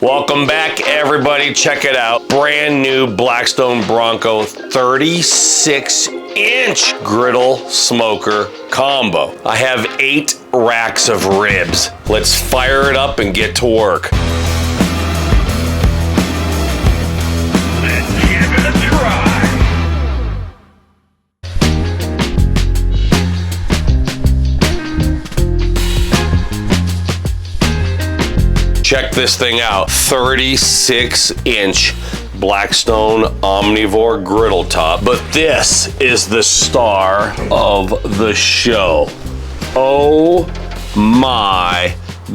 Welcome back, everybody. Check it out. Brand new Blackstone Bronco 36-inch griddle smoker combo. I have 8 racks of ribs. Let's fire it up and get to work. Let's give it a try. Check this thing out. 36-inch Blackstone Omnivore griddle top. But this is the star of the show. Oh my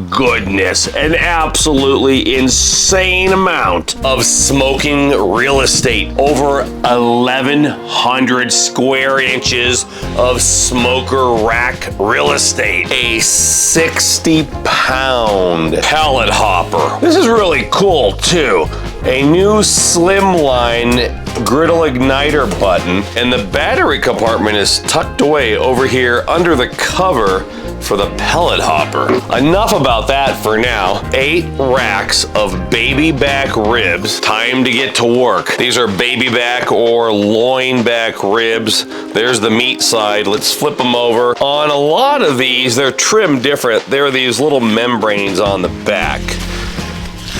goodness, an absolutely insane amount of smoking real estate. Over 1,100 square inches of smoker rack real estate. A 60-pound pellet hopper. This is really cool too. A new slimline griddle igniter button, and the battery compartment is tucked away over here under the cover for the pellet hopper. Enough about that for now. 8 racks of baby back ribs. Time to get to work. These are baby back or loin back ribs. There's the meat side. Let's flip them over. On a lot of these, they're trimmed different. There are these little membranes on the back.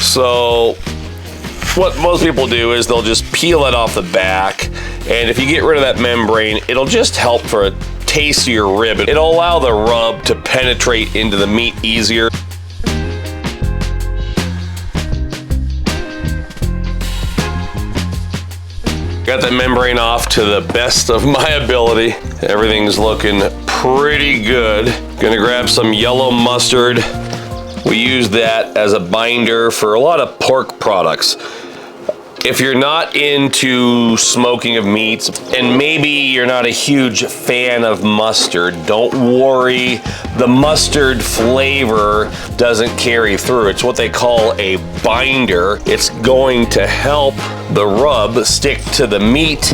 So what most people do is they'll just peel it off the back, and if you get rid of that membrane, it'll just help for a tastier rib. It'll allow the rub to penetrate into the meat easier. Got the membrane off to the best of my ability. Everything's looking pretty good. Gonna grab some yellow mustard. We use that as a binder for a lot of pork products. If you're not into smoking of meats, and maybe you're not a huge fan of mustard, don't worry. The mustard flavor doesn't carry through. It's what they call a binder. It's going to help the rub stick to the meat.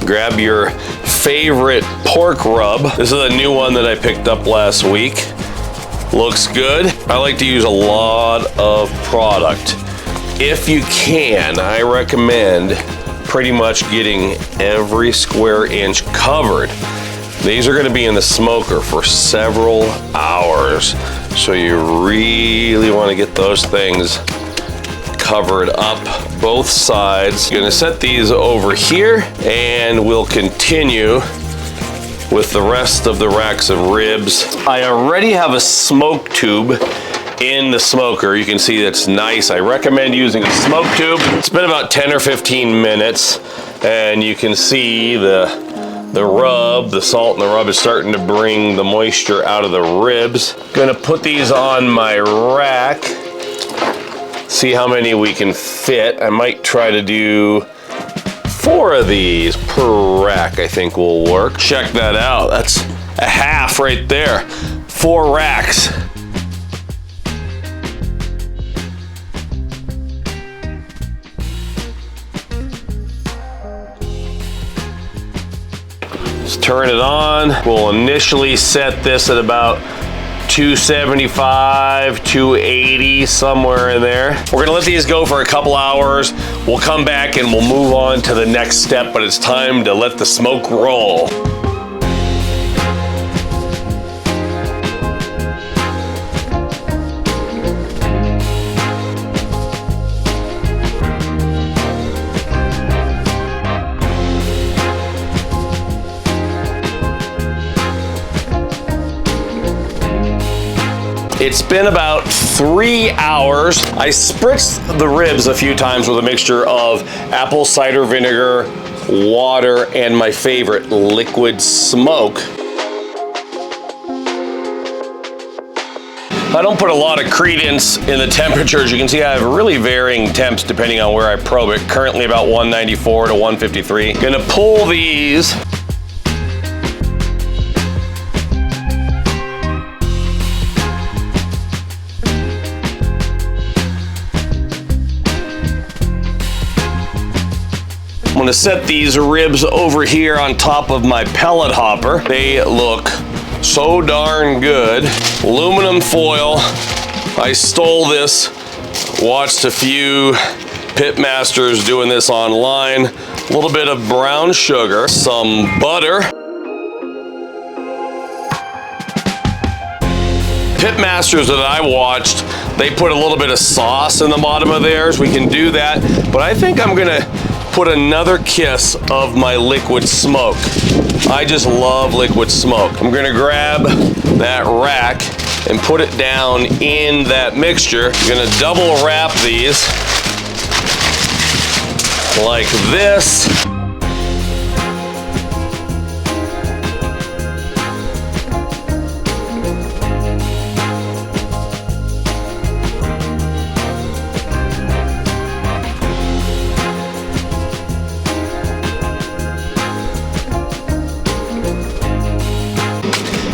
Grab your favorite pork rub. This is a new one that I picked up last week. Looks good. I like to use a lot of product. If you can, I recommend pretty much getting every square inch covered. These are going to be in the smoker for several hours, so you really want to get those things covered up both sides. Gonna set these over here, and we'll continue with the rest of the racks of ribs. I already have a smoke tube in the smoker. You can see that's nice. I recommend using a smoke tube. It's been about 10 or 15 minutes, and you can see the rub, the salt and the rub is starting to bring the moisture out of the ribs. Gonna put these on my rack. See how many we can fit. I might try to do 4 of these per rack, I think will work. Check that out. That's a half right there. 4 racks. Let's turn it on. We'll initially set this at about 275, 280, somewhere in there. We're gonna let these go for a couple hours. We'll come back and we'll move on to the next step, but it's time to let the smoke roll. It's been about 3 hours. I spritzed the ribs a few times with a mixture of apple cider vinegar, water, and my favorite, liquid smoke. I don't put a lot of credence in the temperatures. You can see I have really varying temps depending on where I probe it. Currently about 194 to 153. Gonna pull these. I'm gonna set these ribs over here on top of my pellet hopper. They look So darn good. Aluminum foil. I stole this, watched a few pit masters doing this online. A little bit of brown sugar, some butter. Pit masters that I watched, they put a little bit of sauce in the bottom of theirs. We can do that, but I think I'm gonna put another kiss of my liquid smoke. I just love liquid smoke. I'm gonna grab that rack and put it down in that mixture. I'm gonna double wrap these like this.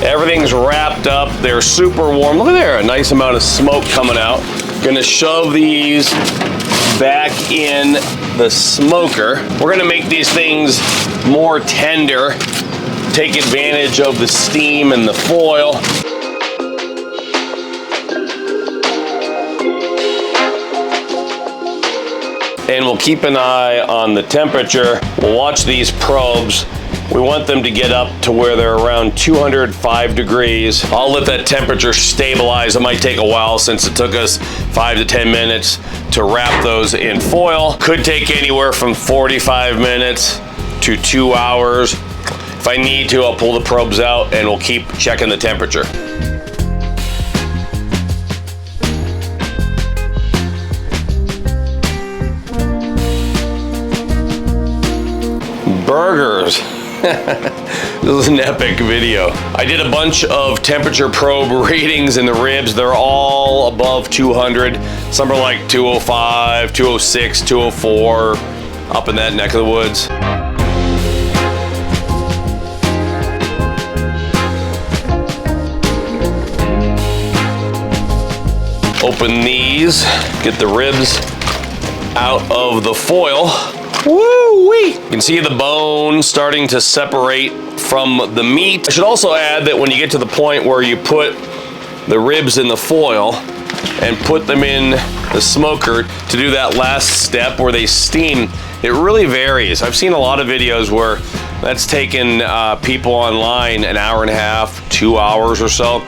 Everything's wrapped up. They're super warm. Look at there, a nice amount of smoke coming out. Gonna shove these back in the smoker. We're gonna make these things more tender, take advantage of the steam and the foil. And we'll keep an eye on the temperature. We'll watch these probes. We want them to get up to where they're around 205 degrees. I'll let that temperature stabilize. It might take a while since it took us 5 to 10 minutes to wrap those in foil. Could take anywhere from 45 minutes to 2 hours. If I need to, I'll pull the probes out and we'll keep checking the temperature. Burgers. This is an epic video. I did a bunch of temperature probe readings in the ribs. They're all above 200. Some are like 205, 206, 204, up in that neck of the woods. Open these, get the ribs out of the foil. Woo-wee! You can see the bone starting to separate from the meat. I should also add that when you get to the point where you put the ribs in the foil and put them in the smoker to do that last step where they steam, it really varies. I've seen a lot of videos where that's taken people online an hour and a half, 2 hours or so.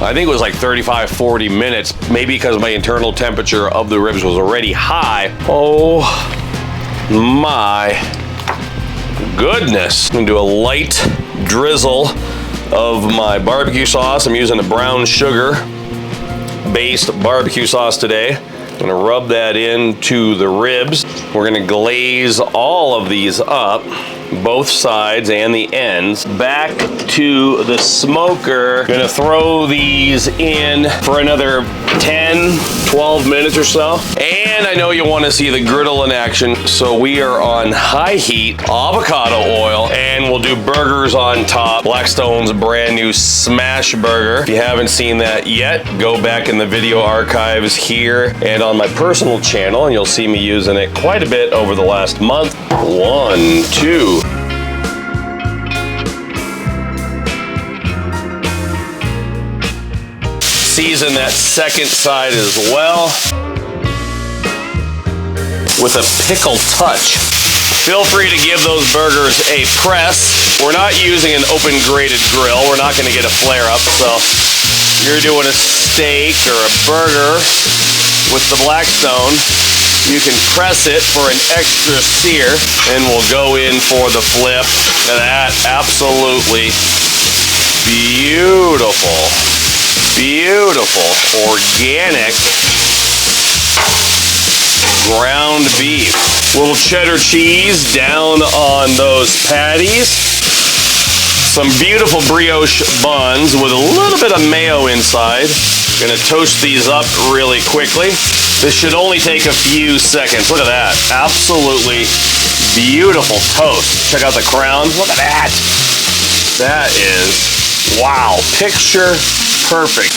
I think it was like 35, 40 minutes, maybe because my internal temperature of the ribs was already high. Oh my goodness. I'm gonna do a light drizzle of my barbecue sauce. I'm using a brown sugar based barbecue sauce today. I'm gonna rub that into the ribs. We're gonna glaze all of these up, both sides and the ends, back to the smoker. Gonna throw these in for another 10, 12 minutes or so. And I know you wanna see the griddle in action, so we are on high heat, avocado oil, and we'll do burgers on top. Blackstone's brand new smash burger. If you haven't seen that yet, go back in the video archives here and on my personal channel, and you'll see me using it quite a bit over the last month. 1, 2. Season that second side as well with a pickle touch. Feel free to give those burgers a press. We're not using an open grated grill. We're not gonna get a flare up, so you're doing a steak or a burger with the Blackstone, you can press it for an extra sear, and we'll go in for the flip. Look at that, absolutely beautiful, beautiful, organic ground beef. Little cheddar cheese down on those patties. Some beautiful brioche buns with a little bit of mayo inside. Gonna toast these up really quickly. This should only take a few seconds. Look at that, absolutely beautiful toast. Check out the crowns, look at that. That is, wow, picture perfect.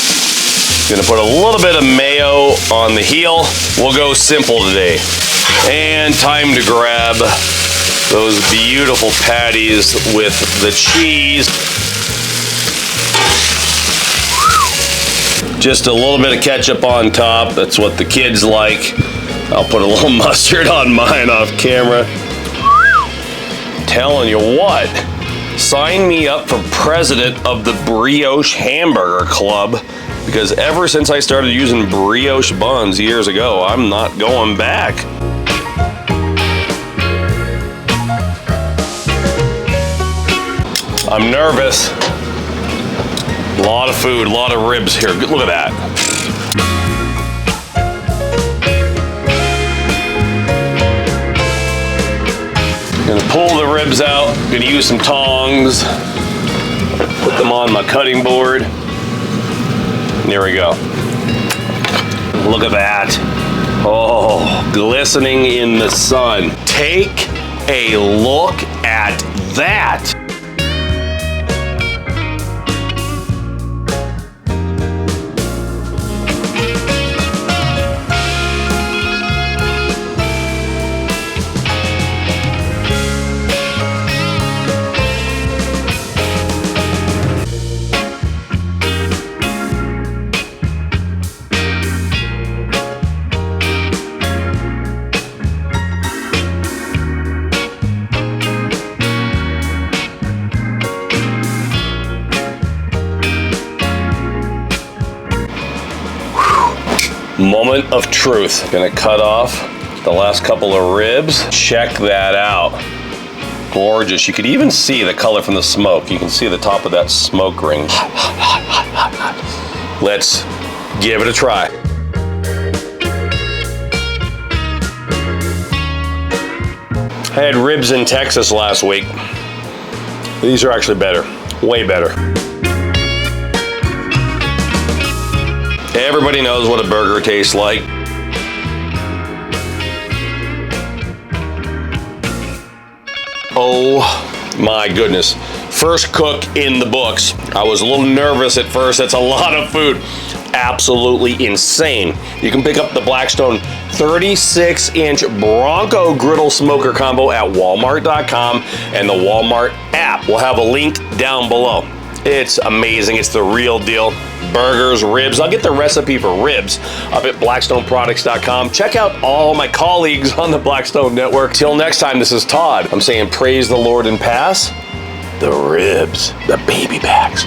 Gonna put a little bit of mayo on the heel. We'll go simple today. And time to grab those beautiful patties with the cheese. Just a little bit of ketchup on top. That's what the kids like. I'll put a little mustard on mine off camera. Telling you what, sign me up for president of the Brioche Hamburger Club, because ever since I started using brioche buns years ago, I'm not going back. I'm nervous. A lot of food, a lot of ribs here. Look at that. Gonna pull the ribs out. Gonna use some tongs. Put them on my cutting board. There we go. Look at that. Oh, glistening in the sun. Take a look at that. Moment of truth. Gonna cut off the last couple of ribs. Check that out. Gorgeous. You could even see the color from the smoke. You can see the top of that smoke ring. Let's give it a try. I had ribs in Texas last week. These are actually better, way better. Everybody knows what a burger tastes like. Oh my goodness. First cook in the books. I was a little nervous at first. That's a lot of food. Absolutely insane. You can pick up the Blackstone 36-inch Bronco Griddle Smoker Combo at Walmart.com, and the Walmart app will have a link down below. It's amazing. It's the real deal. Burgers, ribs. I'll get the recipe for ribs up at blackstoneproducts.com. Check out all my colleagues on the Blackstone Network. Till next time, this is Todd. I'm saying praise the Lord and pass the ribs, the baby backs.